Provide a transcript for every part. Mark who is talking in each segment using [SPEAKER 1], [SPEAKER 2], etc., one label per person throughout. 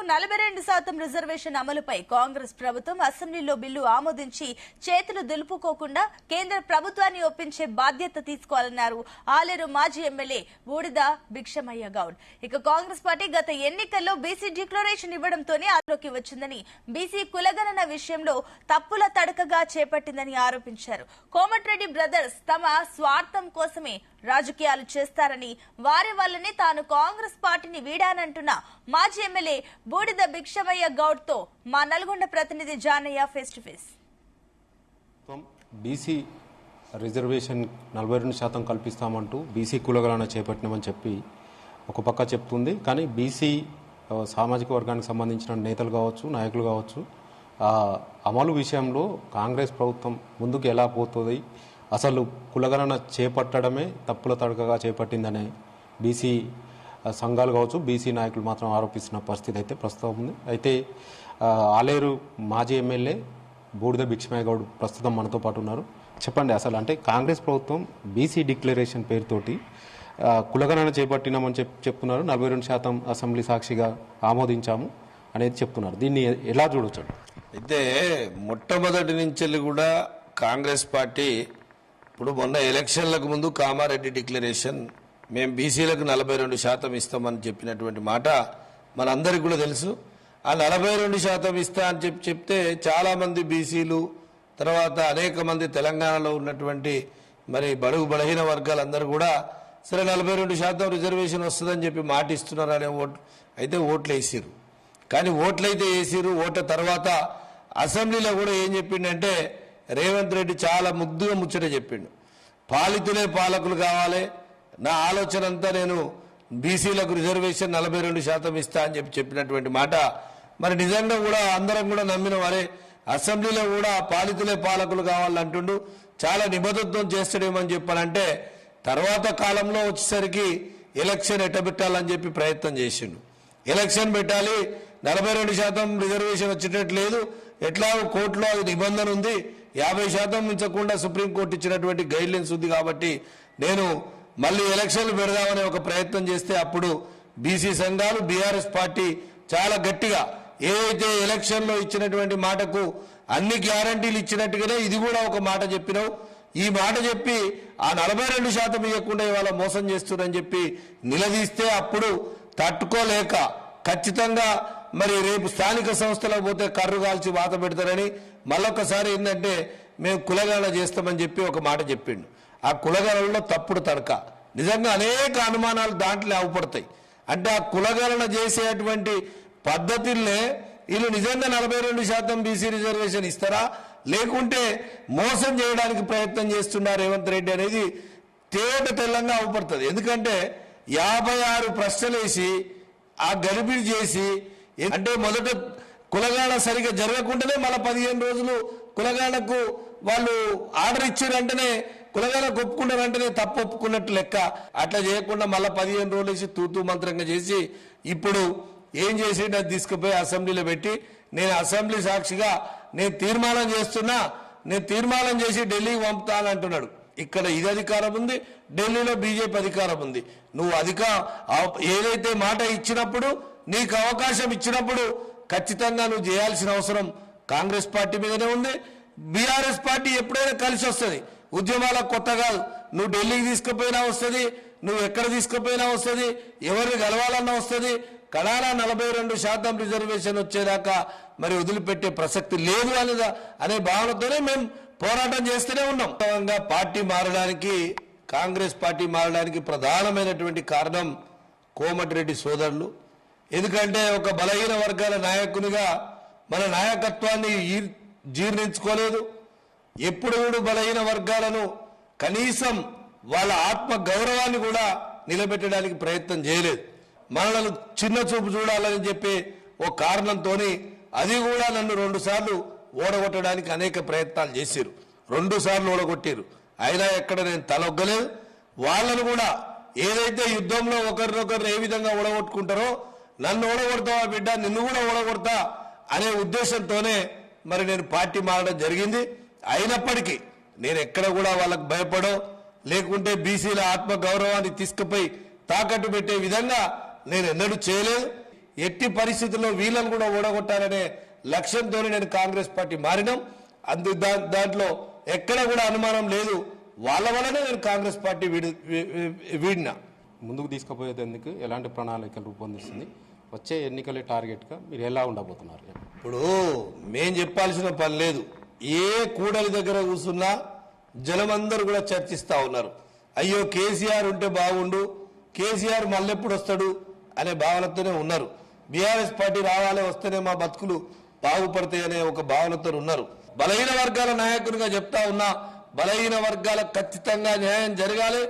[SPEAKER 1] 42% reservation అమలుపై కాంగ్రెస్ ప్రభుత్వం అసెంబ్లీలో బిల్లు ఆమోదించి చేతులు దులుపుకోకుండా కేంద్ర ప్రభుత్వాన్ని ఒప్పించే బాధ్యత తీసుకోవాలన్నారు ఆలేరు మాజీ ఎమ్మెల్యే బూడిద భిక్షమయ్య గౌడ్. ఇక కాంగ్రెస్ పార్టీ గత ఎన్నికల్లో బీసీ డిక్లరేషన్ ఇవ్వడంతోనే అదులోకి వచ్చిందని, బీసీ కులగణన విషయంలో తప్పుల తడకగా చేపట్టిందని ఆరోపించారు. కోమటిరెడ్డి బ్రదర్స్ తమ స్వార్థం కోసమే రాజకీయాలు చేస్తారని, వారి వల్లనే తాను కాంగ్రెస్ పార్టీని వీడానంటున్న మాజీ ఎమ్మెల్యే బూడిద భిక్షమయ్య గౌడ్ తో మా నల్గొండ ప్రతినిధి Janaiah face to face.
[SPEAKER 2] BC reservation 42% కల్పిస్తామంటూ బీసీ కులగణన చేపట్టినామని చెప్పి ఒక పక్క చెప్తుంది. కానీ బీసీ సామాజిక వర్గానికి సంబంధించిన నేతలు కావచ్చు, నాయకులు కావచ్చు, అమలు విషయంలో కాంగ్రెస్ ప్రభుత్వం ముందుకు ఎలా పోతుంది, అసలు కులగణన చేపట్టడమే తప్పుల తడకగా చేపట్టిందనే బీసీ సంఘాలు కావచ్చు, బీసీ నాయకులు మాత్రం ఆరోపిస్తున్న పరిస్థితి అయితే ప్రస్తుతం ఉంది. అయితే ఆలేరు మాజీ ఎమ్మెల్యే బూడిద భిక్షమయ్య గౌడ్ ప్రస్తుతం మనతో పాటు ఉన్నారు. చెప్పండి, అసలు అంటే కాంగ్రెస్ ప్రభుత్వం బీసీ డిక్లరేషన్ పేరుతోటి కులగణన చేపట్టినామని చెప్తున్నారు. 42% అసెంబ్లీ సాక్షిగా ఆమోదించాము అనేది చెప్తున్నారు. దీన్ని ఎలా చూడొచ్చు?
[SPEAKER 3] అయితే మొట్టమొదటి నుంచి కూడా కాంగ్రెస్ పార్టీ ఇప్పుడు మొన్న ఎలక్షన్లకు ముందు కామారెడ్డి డిక్లరేషన్ మేము బీసీలకు 42% ఇస్తామని చెప్పినటువంటి మాట మనందరికీ కూడా తెలుసు. ఆ 42% ఇస్తా అని చెప్తే చాలా మంది బీసీలు, తర్వాత అనేక మంది తెలంగాణలో ఉన్నటువంటి మరి బడుగు బలహీన వర్గాలందరూ కూడా సరే 42% రిజర్వేషన్ వస్తుందని చెప్పి మాట ఇస్తున్నారు అనే అయితే ఓట్లు వేసిరు. కానీ ఓట్లయితే వేసిరు. ఓట్ల తర్వాత అసెంబ్లీలో కూడా ఏం చెప్పిండంటే రేవంత్ రెడ్డి చాలా ముగ్ధుగా ముచ్చట చెప్పిండు. పాలితులే పాలకులు కావాలి, నా ఆలోచన అంతా నేను బీసీలకు రిజర్వేషన్ 42% ఇస్తా అని చెప్పినటువంటి మాట మరి నిజంగా కూడా అందరం కూడా నమ్మిన వారే. అసెంబ్లీలో కూడా పాలితులే పాలకులు కావాలంటుండు, చాలా నిబద్ధతతో చేస్తాడేమని చెప్పాలంటే తర్వాత కాలంలో వచ్చేసరికి ఎలక్షన్ ఎట్టబెట్టాలని చెప్పి ప్రయత్నం చేసిండు. ఎలక్షన్ పెట్టాలి, 42% రిజర్వేషన్ వచ్చేటట్టు లేదు, ఎట్లా కోర్టులో అది నిబంధన ఉంది, 50% మించకుండా సుప్రీంకోర్టు ఇచ్చినటువంటి గైడ్ లైన్స్ ఉంది కాబట్టి నేను మళ్ళీ ఎలక్షన్లు పెడదామనే ఒక ప్రయత్నం చేస్తే అప్పుడు బీసీ సంఘాలు, బీఆర్ఎస్ పార్టీ చాలా గట్టిగా ఏదైతే ఎలక్షన్లో ఇచ్చినటువంటి మాటకు అన్ని గ్యారంటీలు ఇచ్చినట్టుగానే ఇది కూడా ఒక మాట చెప్పినావు, ఈ మాట చెప్పి ఆ 42% ఇవ్వకుండా ఇవాళ మోసం చేస్తున్నారని చెప్పి నిలదీస్తే అప్పుడు తట్టుకోలేక ఖచ్చితంగా మరి రేపు స్థానిక సంస్థలకు పోతే కర్రు కాల్చి వాత పెడతారని మళ్ళొక్కసారి ఏంటంటే మేము కులగణన చేస్తామని చెప్పి ఒక మాట చెప్పిండు. ఆ కులగణనలో తప్పుడు తడక నిజంగా అనేక అనుమానాలు దాంట్లో అవపడతాయి. అంటే ఆ కులగణన చేసేటువంటి పద్ధతుల్నే వీళ్ళు నిజంగా 42% బీసీ రిజర్వేషన్ ఇస్తారా, లేకుంటే మోసం చేయడానికి ప్రయత్నం చేస్తున్నారు రేవంత్ రెడ్డి అనేది తేట తెల్లంగా అవపడుతుంది. ఎందుకంటే 56 ప్రశ్నలు వేసి ఆ గలిబిలి చేసి, అంటే మొదట కులగాణ సరిగా జరగకుండానే మళ్ళీ 15 రోజులు కులగాణకు వాళ్ళు ఆర్డర్ ఇచ్చారంటేనే కులగాణకు ఒప్పుకున్నారంటేనే తప్పు ఒప్పుకున్నట్టు లెక్క. అట్లా చేయకుండా మళ్ళీ 15 రోజులు వేసి తూతూ మంత్రంగా చేసి ఇప్పుడు ఏం చేసి అది తీసుకుపోయి అసెంబ్లీలో పెట్టి నేను అసెంబ్లీ సాక్షిగా నేను తీర్మానం చేస్తున్నా, నేను తీర్మానం చేసి ఢిల్లీకి పంపుతానంటున్నాడు. ఇక్కడ ఇది అధికారం ఉంది, ఢిల్లీలో బీజేపీ అధికారం ఉంది. నువ్వు ఏదైతే మాట ఇచ్చినప్పుడు, నీకు అవకాశం ఇచ్చినప్పుడు ఖచ్చితంగా నువ్వు చేయాల్సిన అవసరం కాంగ్రెస్ పార్టీ మీదనే ఉంది. బీఆర్ఎస్ పార్టీ ఎప్పుడైనా కలిసి వస్తుంది, ఉద్యమాలకు కొత్త కాదు. నువ్వు ఢిల్లీకి తీసుకుపోయినా వస్తుంది, నువ్వు ఎక్కడ తీసుకుపోయినా వస్తుంది, ఎవరిని గెలవాలన్నా వస్తుంది. కడానా 42% రిజర్వేషన్ వచ్చేదాకా మరి వదిలిపెట్టే ప్రసక్తి లేదు అనే భావనతోనే మేము పోరాటం చేస్తూనే ఉన్నాం. పార్టీ మారడానికి, కాంగ్రెస్ పార్టీ మారడానికి ప్రధానమైనటువంటి కారణం కోమటిరెడ్డి సోదరులు. ఎందుకంటే ఒక బలహీన వర్గాల నాయకునిగా మన నాయకత్వాన్ని జీర్ణించుకోలేదు. ఎప్పుడు బలహీన వర్గాలను కనీసం వాళ్ళ ఆత్మ గౌరవాన్ని కూడా నిలబెట్టడానికి ప్రయత్నం చేయలేదు. మనలను చిన్న చూపు చూడాలని చెప్పి ఓ కారణంతో అది కూడా నన్ను 2 సార్లు ఓడగొట్టడానికి అనేక ప్రయత్నాలు చేశారు. 2 సార్లు ఓడగొట్టారు, అయినా ఎక్కడ నేను తలొగ్గలేదు. వాళ్ళను కూడా ఏదైతే యుద్ధంలో ఒకరినొకరిని ఏ విధంగా ఓడగొట్టుకుంటారో నన్ను ఓడగొడతావా బిడ్డ, నిన్ను కూడా ఓడగొడతా అనే ఉద్దేశంతోనే మరి నేను పార్టీ మారడం జరిగింది. అయినప్పటికీ నేను ఎక్కడ కూడా వాళ్ళకు భయపడో, లేకుంటే బీసీల ఆత్మ గౌరవాన్ని తీసుకుపోయి తాకట్టు పెట్టే విధంగా నేను ఎన్నడూ చేయలేదు. ఎట్టి పరిస్థితుల్లో వీళ్ళని కూడా ఓడగొట్టాలనే లక్ష్యంతో నేను కాంగ్రెస్ పార్టీ మారినాం. దాంట్లో ఎక్కడ కూడా అనుమానం లేదు. వాళ్ళ వల్లనే నేను కాంగ్రెస్ పార్టీ వీడినా.
[SPEAKER 2] ముందుకు తీసుకుపోయేందుకు ఎలాంటి ప్రణాళికలు రూపొందిస్తుంది? వచ్చే ఎన్నికలే టార్గెట్గా మీరు ఎలా ఉండబోతున్నారు?
[SPEAKER 3] ఇప్పుడు మేం చెప్పాల్సిన పని లేదు. ఏ కూడలి దగ్గర కూర్చున్నా జనమందరూ కూడా చర్చిస్తా ఉన్నారు. అయ్యో కేసీఆర్ ఉంటే బాగుండు, కేసీఆర్ మళ్ళెప్పుడు వస్తాడు అనే భావనతోనే ఉన్నారు. బీఆర్ఎస్ పార్టీ రావాలే, వస్తేనే మా బతుకులు బాగుపడతాయి అనే ఒక భావనతో ఉన్నారు. బలహీన వర్గాల నాయకునిగా చెప్తా ఉన్నా, బలహీన వర్గాలకు ఖచ్చితంగా న్యాయం జరగాలి.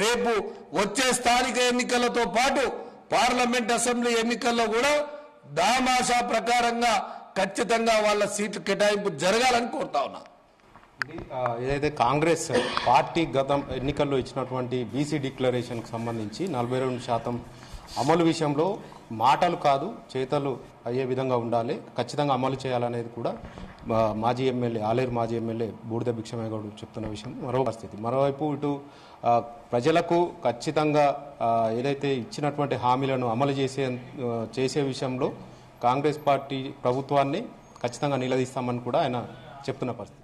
[SPEAKER 3] రేపు వచ్చే స్థానిక ఎన్నికలతో పాటు పార్లమెంట్ అసెంబ్లీ ఎన్నికల్లో కూడా దామాషా ప్రకారంగా ఖచ్చితంగా వాళ్ళ సీట్లు కేటాయింపు జరగాలని కోరుతా ఉన్నా.
[SPEAKER 2] ఏదైతే కాంగ్రెస్ పార్టీ గత ఎన్నికల్లో ఇచ్చినటువంటి బీసీ డిక్లరేషన్కి సంబంధించి 42% అమలు విషయంలో మాటలు కాదు చేతలు అయ్యే విధంగా ఉండాలి, ఖచ్చితంగా అమలు చేయాలనేది కూడా మాజీ ఎమ్మెల్యే ఆలేరు మాజీ ఎమ్మెల్యే బూడిద భిక్షమయ్య గౌడ్ చెప్తున్న విషయం మరో పరిస్థితి. మరోవైపు ఇటు ప్రజలకు ఖచ్చితంగా ఏదైతే ఇచ్చినటువంటి హామీలను అమలు చేసే విషయంలో కాంగ్రెస్ పార్టీ ప్రభుత్వాన్ని ఖచ్చితంగా నిలదీస్తామని కూడా ఆయన చెప్తున్న పరిస్థితి.